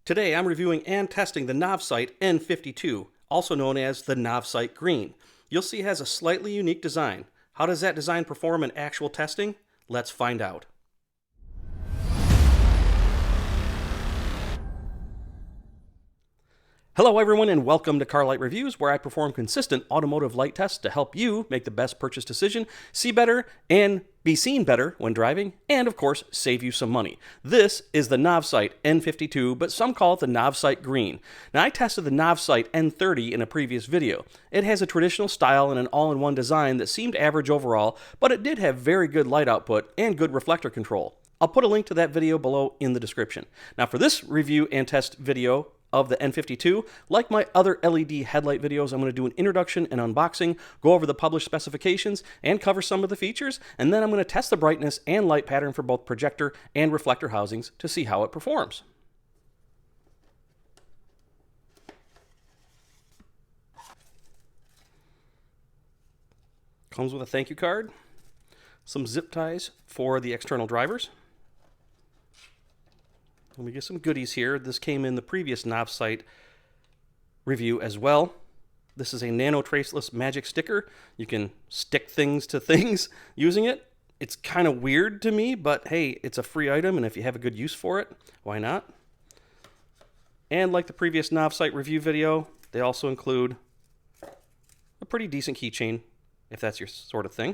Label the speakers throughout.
Speaker 1: Today I'm reviewing and testing the Novsight N52, also known as the Novsight Green. You'll see it has a slightly unique design. How does that design perform in actual testing? Let's find out. Hello everyone and welcome to Car Light Reviews, where I perform consistent automotive light tests to help you make the best purchase decision, see better, and be seen better when driving, and of course save you some money. This is the Novsight N52, but some call it the Novsight Green. Now I tested the Novsight N30 in a previous video. It has a traditional style and an all-in-one design that seemed average overall, but it did have very good light output and good reflector control. I'll put a link to that video below in the description. Now for this review and test video of the N52, like my other LED headlight videos, I'm going to do an introduction and unboxing, go over the published specifications, and cover some of the features, and then I'm going to test the brightness and light pattern for both projector and reflector housings to see how it performs. Comes with a thank you card, some zip ties for the external drivers. Let me get some goodies here. This came in the previous Novsight review as well. This is a nano traceless magic sticker. You can stick things to things using it. It's kind of weird to me, but hey, it's a free item, and if you have a good use for it, why not? And like the previous Novsight review video, they also include a pretty decent keychain, if that's your sort of thing.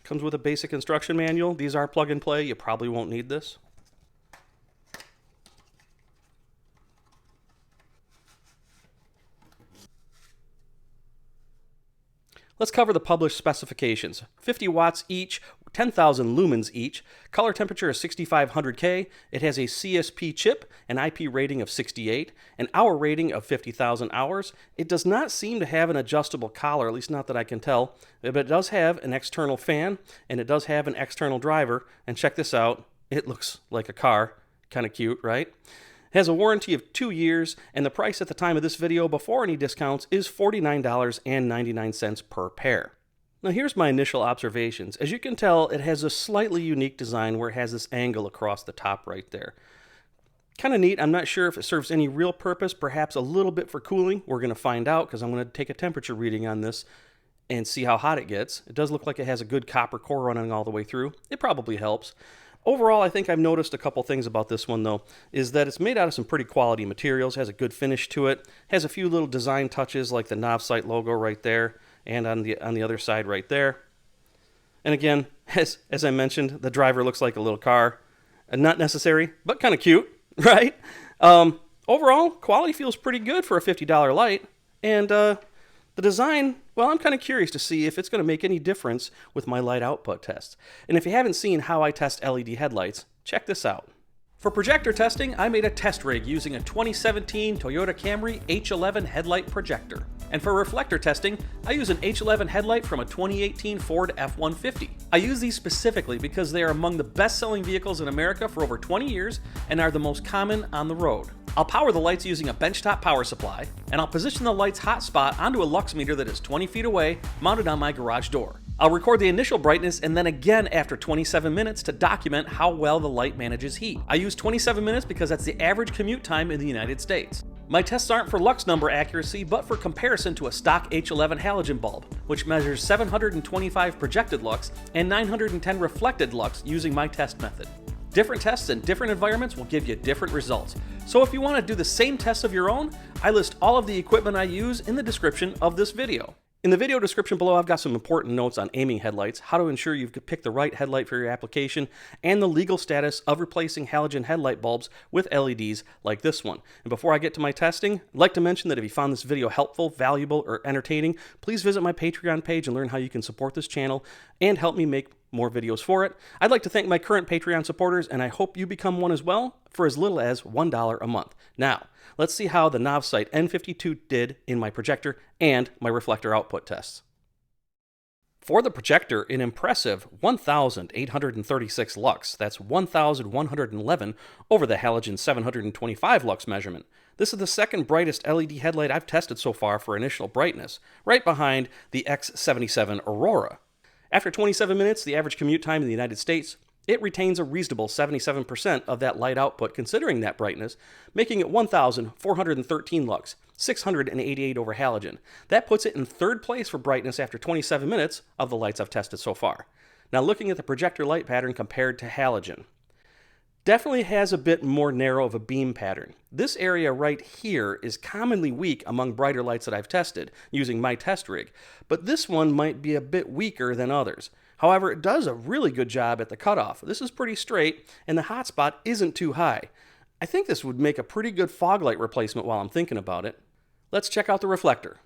Speaker 1: Comes with a basic instruction manual. These are plug and play. You probably won't need this. Let's cover the published specifications. 50 watts each, 10,000 lumens each. Color temperature is 6500 K. It has a CSP chip, an IP rating of 68, an hour rating of 50,000 hours. It does not seem to have an adjustable collar, at least not that I can tell, but it does have an external fan, and it does have an external driver. And check this out. It looks like a car. Kind of cute, right? It has a warranty of 2 years, and the price at the time of this video, before any discounts, is $49.99 per pair. Now here's my initial observations. As you can tell, it has a slightly unique design where it has this angle across the top right there. Kind of neat. I'm not sure if it serves any real purpose, perhaps a little bit for cooling. We're going to find out because I'm going to take a temperature reading on this and see how hot it gets. It does look like it has a good copper core running all the way through. It probably helps. Overall, I think I've noticed a couple things about this one, though, is that it's made out of some pretty quality materials, has a good finish to it, has a few little design touches like the Novsight logo right there, and on the other side right there. And again, as I mentioned, the driver looks like a little car. Not necessary, but kind of cute, right? Overall, quality feels pretty good for a $50 light, and the design, well, I'm kind of curious to see if it's going to make any difference with my light output test. And if you haven't seen how I test LED headlights, check this out. For projector testing, I made a test rig using a 2017 Toyota Camry H11 headlight projector. And for reflector testing, I use an H11 headlight from a 2018 Ford F-150. I use these specifically because they are among the best-selling vehicles in America for over 20 years and are the most common on the road. I'll power the lights using a benchtop power supply, and I'll position the light's hotspot onto a lux meter that is 20 feet away, mounted on my garage door. I'll record the initial brightness and then again after 27 minutes to document how well the light manages heat. I use 27 minutes because that's the average commute time in the United States. My tests aren't for lux number accuracy, but for comparison to a stock H11 halogen bulb, which measures 725 projected lux and 910 reflected lux using my test method. Different tests in different environments will give you different results. So if you want to do the same tests of your own, I list all of the equipment I use in the description of this video. In the video description below, I've got some important notes on aiming headlights, how to ensure you've picked the right headlight for your application, and the legal status of replacing halogen headlight bulbs with LEDs like this one. And before I get to my testing, I'd like to mention that if you found this video helpful, valuable, or entertaining, please visit my Patreon page and learn how you can support this channel and help me make more videos for it. I'd like to thank my current Patreon supporters, and I hope you become one as well for as little as $1 a month. Now, let's see how the Novsight N52 did in my projector and my reflector output tests. For the projector, an impressive 1,836 lux. That's 1,111 over the halogen 725 lux measurement. This is the second brightest LED headlight I've tested so far for initial brightness, right behind the X77 Aurora. After 27 minutes, the average commute time in the United States, it retains a reasonable 77% of that light output considering that brightness, making it 1,413 lux, 688 over halogen. That puts it in third place for brightness after 27 minutes of the lights I've tested so far. Now looking at the projector light pattern compared to halogen. Definitely has a bit more narrow of a beam pattern. This area right here is commonly weak among brighter lights that I've tested using my test rig, but this one might be a bit weaker than others. However, it does a really good job at the cutoff. This is pretty straight, and the hotspot isn't too high. I think this would make a pretty good fog light replacement while I'm thinking about it. Let's check out the reflector.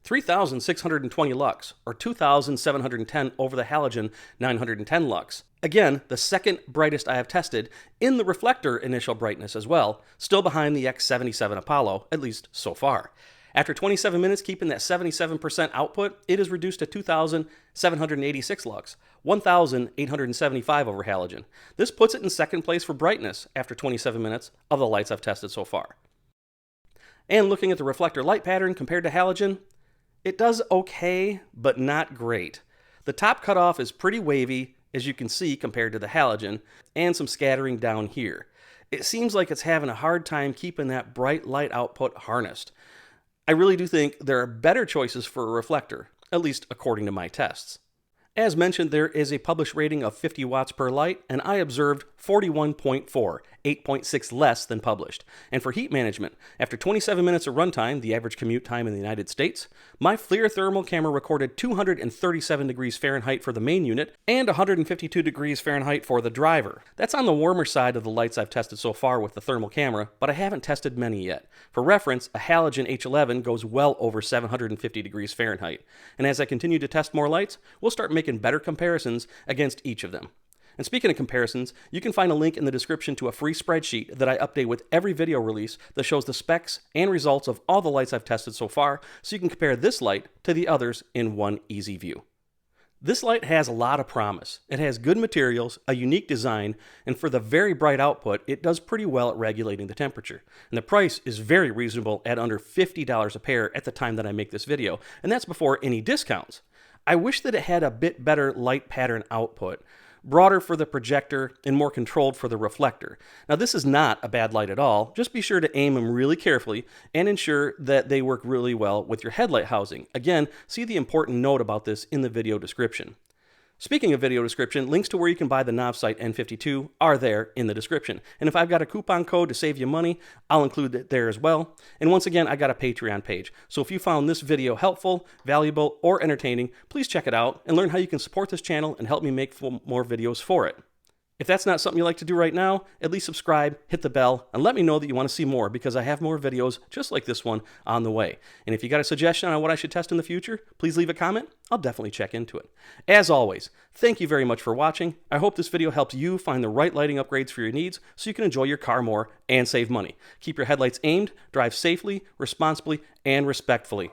Speaker 1: 3,620 lux, or 2,710 over the halogen 910 lux. Again, the second brightest I have tested in the reflector initial brightness as well, still behind the X77 Apollo, at least so far. After 27 minutes keeping that 77% output, it is reduced to 2,786 lux, 1,875 over halogen. This puts it in second place for brightness after 27 minutes of the lights I've tested so far. And looking at the reflector light pattern compared to halogen, it does okay, but not great. The top cutoff is pretty wavy, as you can see compared to the halogen, and some scattering down here. It seems like it's having a hard time keeping that bright light output harnessed. I really do think there are better choices for a reflector, at least according to my tests. As mentioned, there is a published rating of 50 watts per light, and I observed 41.4, 8.6 less than published. And for heat management, after 27 minutes of runtime, the average commute time in the United States, my FLIR thermal camera recorded 237 degrees Fahrenheit for the main unit and 152 degrees Fahrenheit for the driver. That's on the warmer side of the lights I've tested so far with the thermal camera, but I haven't tested many yet. For reference, a halogen H11 goes well over 750 degrees Fahrenheit. And as I continue to test more lights, we'll start making better comparisons against each of them. And speaking of comparisons, you can find a link in the description to a free spreadsheet that I update with every video release that shows the specs and results of all the lights I've tested so far, so you can compare this light to the others in one easy view. This light has a lot of promise. It has good materials, a unique design, and for the very bright output, it does pretty well at regulating the temperature. And the price is very reasonable at under $50 a pair at the time that I make this video, and that's before any discounts. I wish that it had a bit better light pattern output, broader for the projector and more controlled for the reflector. Now this is not a bad light at all, just be sure to aim them really carefully and ensure that they work really well with your headlight housing. Again, see the important note about this in the video description. Speaking of video description, links to where you can buy the Novsight N52 are there in the description. And if I've got a coupon code to save you money, I'll include it there as well. And once again, I got a Patreon page. So if you found this video helpful, valuable, or entertaining, please check it out and learn how you can support this channel and help me make more videos for it. If that's not something you like to do right now, at least subscribe, hit the bell, and let me know that you want to see more because I have more videos just like this one on the way. And if you got a suggestion on what I should test in the future, please leave a comment. I'll definitely check into it. As always, thank you very much for watching. I hope this video helps you find the right lighting upgrades for your needs so you can enjoy your car more and save money. Keep your headlights aimed, drive safely, responsibly, and respectfully.